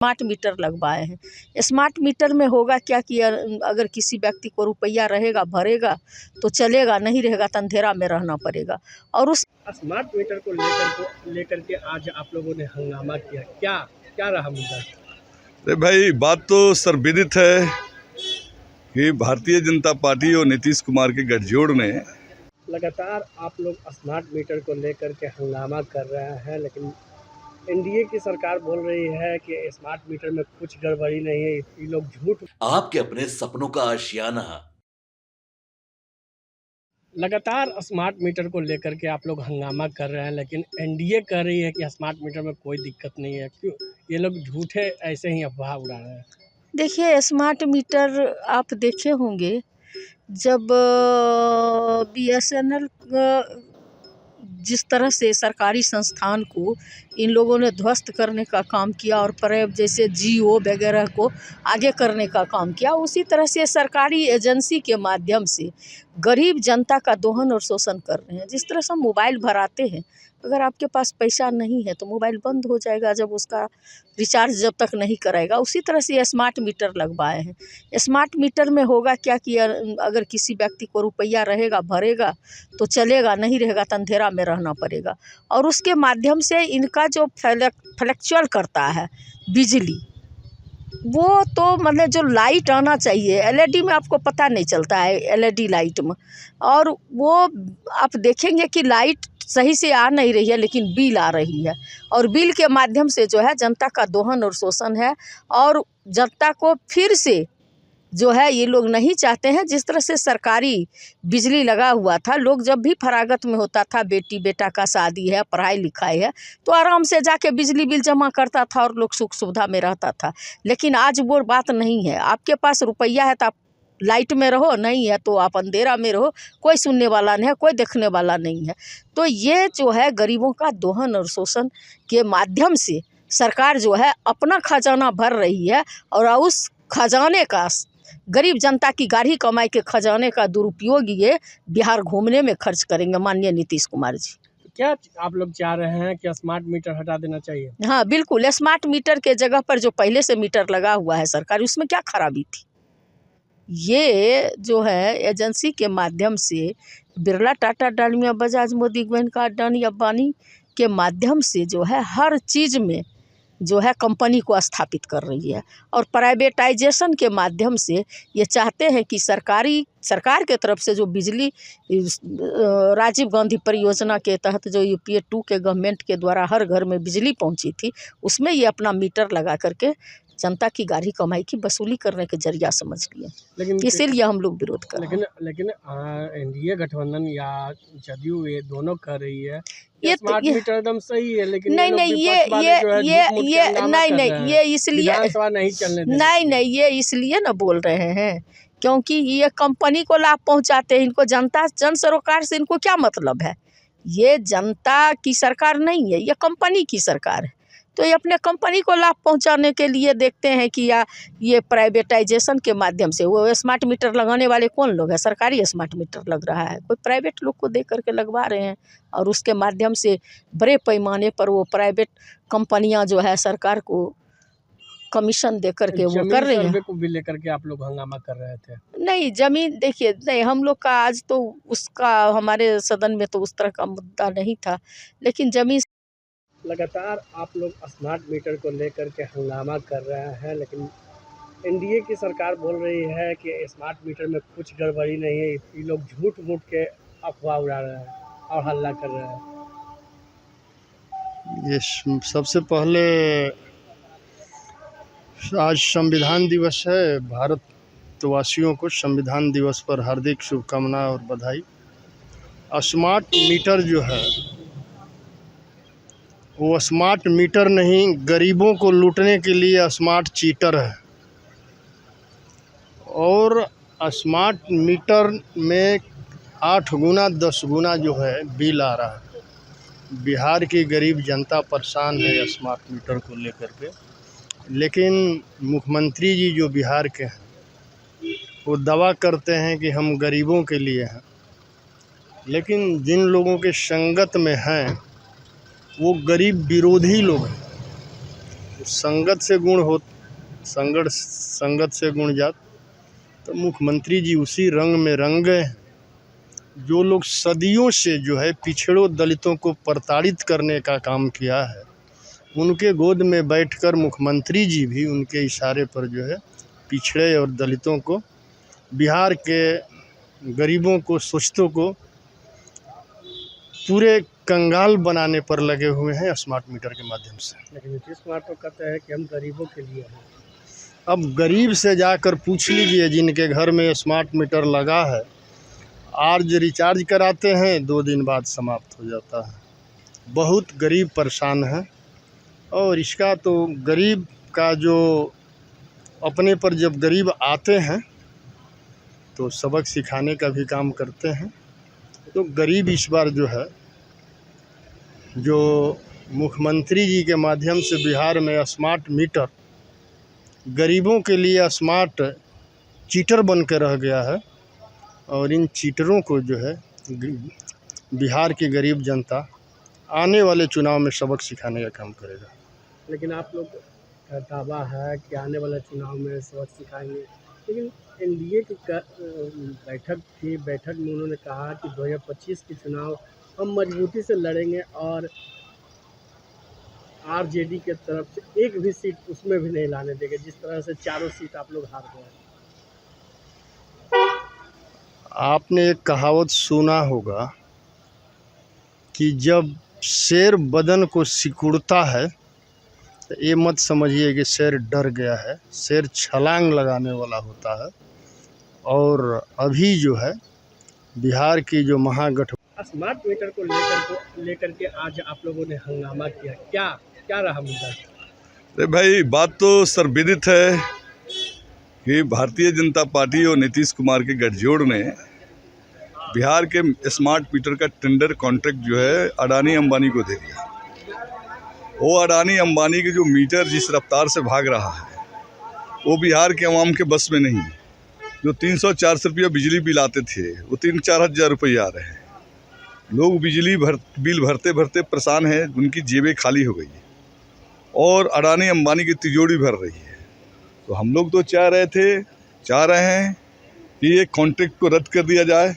Smart meter लगवाए हैं। Smart meter में होगा क्या कि अगर किसी व्यक्ति को रुपया रहेगा भरेगा तो चलेगा, नहीं रहेगा तो अंधेरा में रहना पड़ेगा। और उस स्मार्ट मीटर को लेकर के आज आप लोगों ने हंगामा किया, क्या क्या रहा मुद्दा? अरे भाई, बात तो सर्वविदित है कि भारतीय जनता पार्टी और नीतीश कुमार के गठजोड़ ने लगातार आप लोग स्मार्ट मीटर को लेकर के हंगामा कर रहे हैं, लेकिन एनडीए की सरकार बोल रही है कि स्मार्ट मीटर में कुछ गड़बड़ी नहीं है, ये लोग झूठ। आपके अपने सपनों का आशियाना। लगातार स्मार्ट मीटर को लेकर के आप लोग हंगामा कर रहे हैं, लेकिन एनडीए कह रही है कि स्मार्ट मीटर में कोई दिक्कत नहीं है। क्यों ये लोग झूठे ऐसे ही अफवाह उड़ा रहे हैं? देखिए, स्मार्ट मीटर आप देखे होंगे जब बीएसएनएल जिस तरह से सरकारी संस्थान को इन लोगों ने ध्वस्त करने का काम किया और पर्याप्त जैसे जियो वगैरह को आगे करने का काम किया, उसी तरह से सरकारी एजेंसी के माध्यम से गरीब जनता का दोहन और शोषण कर रहे हैं। जिस तरह से हम मोबाइल भराते हैं, अगर आपके पास पैसा नहीं है तो मोबाइल बंद हो जाएगा जब उसका रिचार्ज जब तक नहीं कराएगा, उसी तरह से स्मार्ट मीटर लगवाए हैं। स्मार्ट मीटर में होगा क्या कि अगर किसी व्यक्ति को रुपया रहेगा भरेगा तो चलेगा, नहीं रहेगा तो अंधेरा में रहना पड़ेगा। और उसके माध्यम से इनका जो फ्लक्चुअल करता है बिजली, वो तो मतलब जो लाइट आना चाहिए एलईडी में आपको पता नहीं चलता है, एलईडी लाइट में, और वो आप देखेंगे कि लाइट सही से आ नहीं रही है लेकिन बिल आ रही है, और बिल के माध्यम से जो है जनता का दोहन और शोषण है। और जनता को फिर से जो है ये लोग नहीं चाहते हैं। जिस तरह से सरकारी बिजली लगा हुआ था, लोग जब भी फरागत में होता था, बेटी बेटा का शादी है, पढ़ाई लिखाई है, तो आराम से जाके बिजली बिल जमा करता था और लोग सुख सुविधा में रहता था। लेकिन आज वो बात नहीं है। आपके पास रुपया है तो आप लाइट में रहो, नहीं है तो आप अंधेरा में रहो, कोई सुनने वाला नहीं है, कोई देखने वाला नहीं है। तो ये जो है गरीबों का दोहन और शोषण के माध्यम से सरकार जो है अपना खजाना भर रही है, और उस खजाने का, गरीब जनता की गाढ़ी कमाई के खजाने का दुरुपयोग ये बिहार घूमने में खर्च करेंगे माननीय नीतीश कुमार जी। क्या आप लोग चाह रहे हैं कि स्मार्ट मीटर हटा देना चाहिए? हाँ बिल्कुल, स्मार्ट मीटर के जगह पर जो पहले से मीटर लगा हुआ है सरकारी, उसमें क्या खराबी थी? ये जो है एजेंसी के माध्यम से बिरला, टाटा, डालमिया, बजाज, मोदी, गोयनका, अडानी, अंबानी के माध्यम से जो है हर चीज़ में जो है कंपनी को स्थापित कर रही है। और प्राइवेटाइजेशन के माध्यम से ये चाहते हैं कि सरकार के तरफ से जो बिजली राजीव गांधी परियोजना के तहत जो यूपीए 2 के गवर्नमेंट के द्वारा हर घर में बिजली पहुंची थी, उसमें ये अपना मीटर लगा करके जनता की गाढ़ी कमाई की वसूली करने के जरिया समझ लिए। लेकिन इसीलिए हम लोग विरोध कर रहे हैं। लेकिन एनडीए गठबंधन या जदयू ये दोनों कर रही है ये स्मार्ट मीटर एकदम सही है, लेकिन नहीं नहीं ये इसलिए नहीं ये इसलिए ना बोल रहे हैं क्योंकि ये कंपनी को लाभ पहुंचाते हैं। इनको जनता, जन सरोकार से इनको क्या मतलब है? ये जनता की सरकार नहीं है, ये कंपनी की सरकार है। तो ये अपने कंपनी को लाभ पहुंचाने के लिए देखते हैं कि या ये प्राइवेटाइजेशन के माध्यम से, वो स्मार्ट मीटर लगाने वाले कौन लोग हैं? सरकारी स्मार्ट मीटर लग रहा है, कोई प्राइवेट लोग को दे करके लगवा रहे हैं, और उसके माध्यम से बड़े पैमाने पर वो प्राइवेट कंपनियां जो है सरकार को कमीशन दे करके वो कर रही हैं। को भी लेकर के आप लोग हंगामा कर रहे थे? नहीं, जमीन देखिए, नहीं हम लोग का आज तो उसका हमारे सदन में तो उस तरह का मुद्दा नहीं था, लेकिन जमीन। लगातार आप लोग स्मार्ट मीटर को लेकर के हंगामा कर रहे हैं, लेकिन एनडीए की सरकार बोल रही है कि स्मार्ट मीटर में कुछ गड़बड़ी नहीं है, ये लोग झूठ मूठ के अफवाह उड़ा रहे हैं और हल्ला कर रहे हैं। ये सबसे पहले आज संविधान दिवस है। भारतवासियों को संविधान दिवस पर हार्दिक शुभकामनाएं और बधाई। स्मार्ट मीटर जो है वो स्मार्ट मीटर नहीं, गरीबों को लूटने के लिए स्मार्ट चीटर है। और स्मार्ट मीटर में 8 गुना 10 गुना जो है बिल आ रहा है। बिहार की गरीब जनता परेशान है स्मार्ट मीटर को लेकर के, लेकिन मुख्यमंत्री जी जो बिहार के हैं वो दावा करते हैं कि हम गरीबों के लिए हैं, लेकिन जिन लोगों के संगत में हैं वो गरीब विरोधी लोग हैं। संगत से गुण जात, तो मुख्यमंत्री जी उसी रंग में रंग गए हैं। जो लोग सदियों से जो है पिछड़ों दलितों को प्रताड़ित करने का काम किया है, उनके गोद में बैठकर मुख्यमंत्री जी भी उनके इशारे पर जो है पिछड़े और दलितों को, बिहार के गरीबों को, शोषितों को पूरे कंगाल बनाने पर लगे हुए हैं स्मार्ट मीटर के माध्यम से। लेकिन नीतीश कुमार तो कहते हैं कि हम गरीबों के लिए हैं। अब गरीब से जाकर पूछ लीजिए जिनके घर में स्मार्ट मीटर लगा है, आज रिचार्ज कराते हैं 2 दिन बाद समाप्त हो जाता है। बहुत गरीब परेशान है। और इसका तो गरीब का जो अपने पर जब गरीब आते हैं तो सबक सिखाने का भी काम करते हैं। तो गरीब इस बार जो है, जो मुख्यमंत्री जी के माध्यम से बिहार में स्मार्ट मीटर गरीबों के लिए स्मार्ट चीटर बन के रह गया है। और इन चीटरों को जो है बिहार की गरीब जनता आने वाले चुनाव में सबक सिखाने का काम करेगा। लेकिन आप लोग का दावा है कि आने वाले चुनाव में सबक सिखाएंगे, लेकिन एनडीए की बैठक में उन्होंने कहा कि 2025 के चुनाव हम मजबूती से लड़ेंगे और आरजेडी के तरफ से एक भी सीट उसमें भी नहीं लाने देंगे, जिस तरह से 4 सीट आप लोग हार गए। आपने एक कहावत सुना होगा कि जब शेर बदन को सिकुड़ता है तो ये मत समझिए कि शेर डर गया है, शेर छलांग लगाने वाला होता है। और अभी जो है बिहार की जो महागठबंधन स्मार्ट मीटर को लेकर के आज आप लोगों ने हंगामा किया, क्या रहा मुद्दा? अरे भाई, बात तो सर्वविदित है कि भारतीय जनता पार्टी और नीतीश कुमार के गठजोड़ ने बिहार के स्मार्ट मीटर का टेंडर कॉन्ट्रैक्ट जो है अडानी अंबानी को दे दिया। वो अडानी अंबानी के जो मीटर जिस रफ्तार से भाग रहा है वो बिहार के अवाम के बस में नहीं है। जो 300-400 रुपया बिजली बिल आते थे वो 3-4 हज़ार रुपये आ रहे हैं। लोग बिजली बिल भरते भरते परेशान हैं, उनकी जेबें खाली हो गई है और अडानी अंबानी की तिजोरी भर रही है। तो हम लोग तो चाह रहे हैं कि ये कॉन्ट्रैक्ट को रद्द कर दिया जाए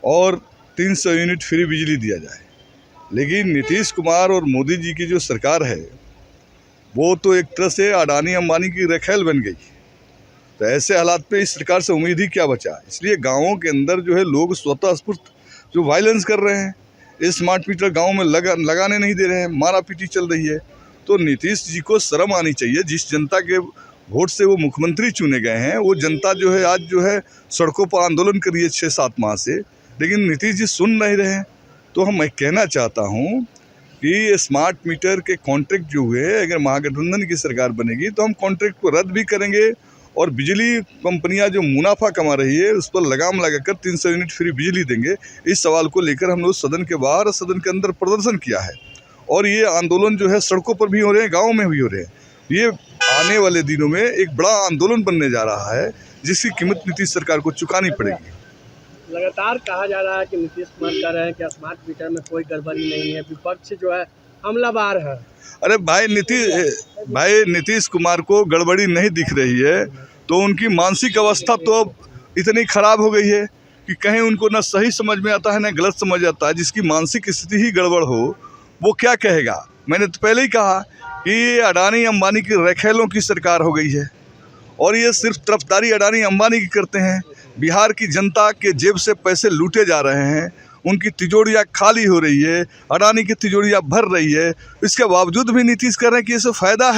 और 300 यूनिट फ्री बिजली दिया जाए। लेकिन नीतीश कुमार और मोदी जी की जो सरकार है वो तो एक तरह से अडानी अंबानी की रखेल बन गई। तो ऐसे हालात पे इस सरकार से उम्मीद ही क्या बचा। इसलिए गाँवों के अंदर जो है लोग स्वतः स्फूर्त जो वायलेंस कर रहे हैं, स्मार्ट मीटर गाँव में लगाने नहीं दे रहे हैं, मारा पीटी चल रही है। तो नीतीश जी को शर्म आनी चाहिए। जिस जनता के वोट से वो मुख्यमंत्री चुने गए हैं, वो जनता जो है आज जो है सड़कों पर आंदोलन कर रही है 6-7 माह से, लेकिन नीतीश जी सुन नहीं रहे हैं। तो मैं कहना चाहता हूँ कि स्मार्ट मीटर के कॉन्ट्रैक्ट जो हुए, अगर महागठबंधन की सरकार बनेगी तो हम कॉन्ट्रैक्ट को रद्द भी करेंगे और बिजली कंपनियां जो मुनाफा कमा रही है उस पर लगाम लगाकर 300 यूनिट फ्री बिजली देंगे। इस सवाल को लेकर हम लोग सदन के बाहर और सदन के अंदर प्रदर्शन किया है और ये आंदोलन जो है सड़कों पर भी हो रहे हैं, गाँव में भी हो रहे हैं। ये आने वाले दिनों में एक बड़ा आंदोलन बनने जा रहा है जिसकी कीमत नीतीश सरकार को चुकानी पड़ेगी। लगातार कहा जा रहा है कि नीतीश कुमार कह रहे हैं कि स्मार्ट मीटर में कोई गड़बड़ी नहीं है, विपक्ष जो है हमलावार है। अरे भाई, नीतीश कुमार को गड़बड़ी नहीं दिख रही है तो उनकी मानसिक अवस्था तो अब इतनी खराब हो गई है कि कहीं उनको ना सही समझ में आता है ना गलत समझ आता है। जिसकी मानसिक स्थिति ही गड़बड़ हो वो क्या कहेगा। मैंने तो पहले ही कहा कि ये अडानी अंबानी की रखेलों की सरकार हो गई है और ये सिर्फ तरफदारी अडानी अंबानी की करते हैं। बिहार की जनता के जेब से पैसे लूटे जा रहे हैं, उनकी तिजोरियाँ खाली हो रही है, अडानी की तिजोरियाँ भर रही है। इसके बावजूद भी नीतीश कह रहे हैं कि इससे फ़ायदा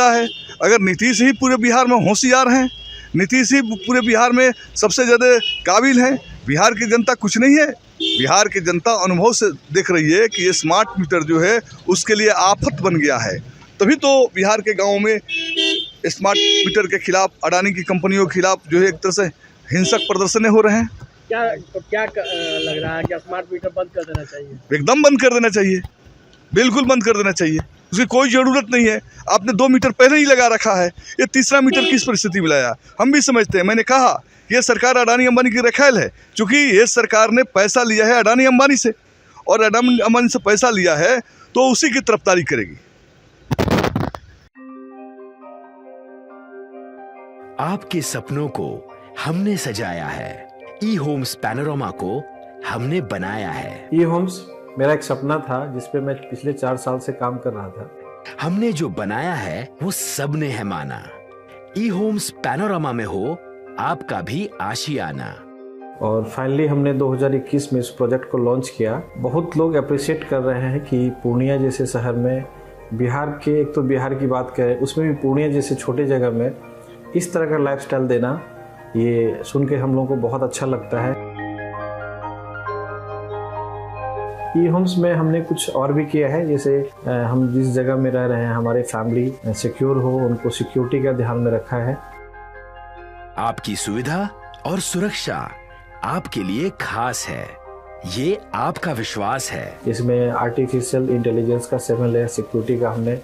है। अगर नीतीश ही पूरे बिहार में होशियार हैं, नीतीश ही पूरे बिहार में सबसे ज़्यादा काबिल हैं, बिहार की जनता कुछ नहीं है। बिहार की जनता अनुभव से देख रही है कि ये स्मार्ट मीटर जो है उसके लिए आफत बन गया है। तभी तो बिहार के गाँव में स्मार्ट मीटर के खिलाफ, अडानी की कंपनियों के खिलाफ जो है एक तरह से हिंसक प्रदर्शन हो रहे हैं। क्या लग रहा है कि स्मार्ट मीटर बंद कर देना चाहिए? एकदम बंद कर देना चाहिए, बिल्कुल बंद कर देना चाहिए। उसकी कोई ज़रूरत नहीं है। आपने 2 मीटर पहले ही लगा रखा है, ये तीसरा मीटर किस परिस्थिति में लाया। हम भी समझते हैं, मैंने कहा ये सरकार अडानी अंबानी की रखेल है, क्योंकि ये सरकार ने पैसा लिया है अडानी अंबानी से और अडानी अंबानी से पैसा लिया है तो उसी की तरफदारी करेगी। आपके सपनों को हमने सजाया है, ई होम्स पैनोरमा को हमने बनाया है। ई होम्स मेरा एक सपना था जिस पे मैं पिछले 4 साल से काम कर रहा था। हमने जो बनाया है वो सबने है माना। ई होम्स पैनोरमा में हो आपका भी आशियाना। और फाइनली हमने 2021 में इस प्रोजेक्ट को लॉन्च किया। बहुत लोग अप्रिशिएट कर रहे हैं कि पूर्णिया जैसे शहर में, बिहार के, एक तो बिहार की बात करें उसमें भी पूर्णिया जैसे छोटे जगह में इस तरह का लाइफस्टाइल देना, ये सुन के हम लोगों को बहुत अच्छा लगता है। ई होम्स में हमने कुछ और भी किया है, जैसे हम जिस जगह में रह रहे हैं हमारे फैमिली सिक्योर हो, उनको सिक्योरिटी का ध्यान में रखा है। आपकी सुविधा और सुरक्षा आपके लिए खास है, ये आपका विश्वास है। इसमें आर्टिफिशियल इंटेलिजेंस का 7 लेयर सिक्योरिटी का हमने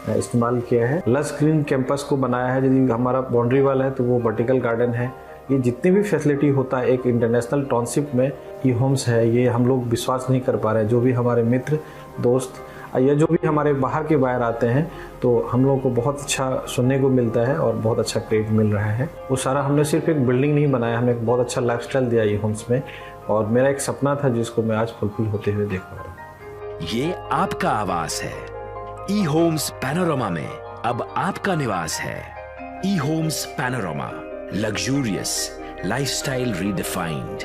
इस्तेमाल किया है। लस ग्रीन कैंपस को बनाया है। यदि हमारा बाउंड्री वाल है तो वो वर्टिकल गार्डन है। ये जितनी भी फैसिलिटी होता है एक इंटरनेशनल टाउनशिप में, ई होम्स है, ये हम लोग विश्वास नहीं कर पा रहे हैं। जो भी हमारे मित्र दोस्त या जो भी हमारे बाहर के बाहर आते हैं तो हम लोगों को बहुत अच्छा सुनने को मिलता है और बहुत अच्छा क्रेडिट मिल रहा है। वो सारा हमने सिर्फ एक बिल्डिंग नहीं बनाया, हमने एक बहुत अच्छा लाइफस्टाइल दिया ई होम्स में, और मेरा एक सपना था जिसको मैं आज फुलफिल होते हुए देख पा रहा हूँ। ये आपका आवास है। ई होम्स पैनोरमा में अब आपका निवास है। E homes panorama, luxurious lifestyle redefined.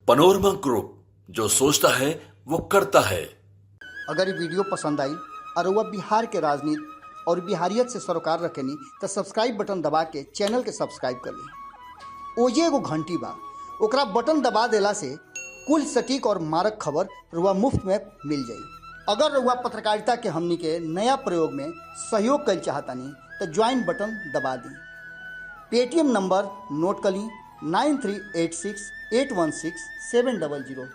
Panorama group, जो सोचता है वो करता है। अगर ये वीडियो पसंद आई और वह बिहार के राजनीति और बिहारियत से सरोकार रखेनी तो सब्सक्राइब बटन दबा के चैनल के सब्सक्राइब कर ली। ओजे एगो घंटी बा, ओकरा बटन दबा देला से कुल सटीक और मारक खबर रुआ मुफ्त में मिल जाई। अगर रुआ पत्रकारिता के हमनी के नया प्रयोग में सहयोग कर चाहतानी तो ज्वाइन बटन दबा दी। पेटीएम नंबर नोट कर ली 9386 816 700।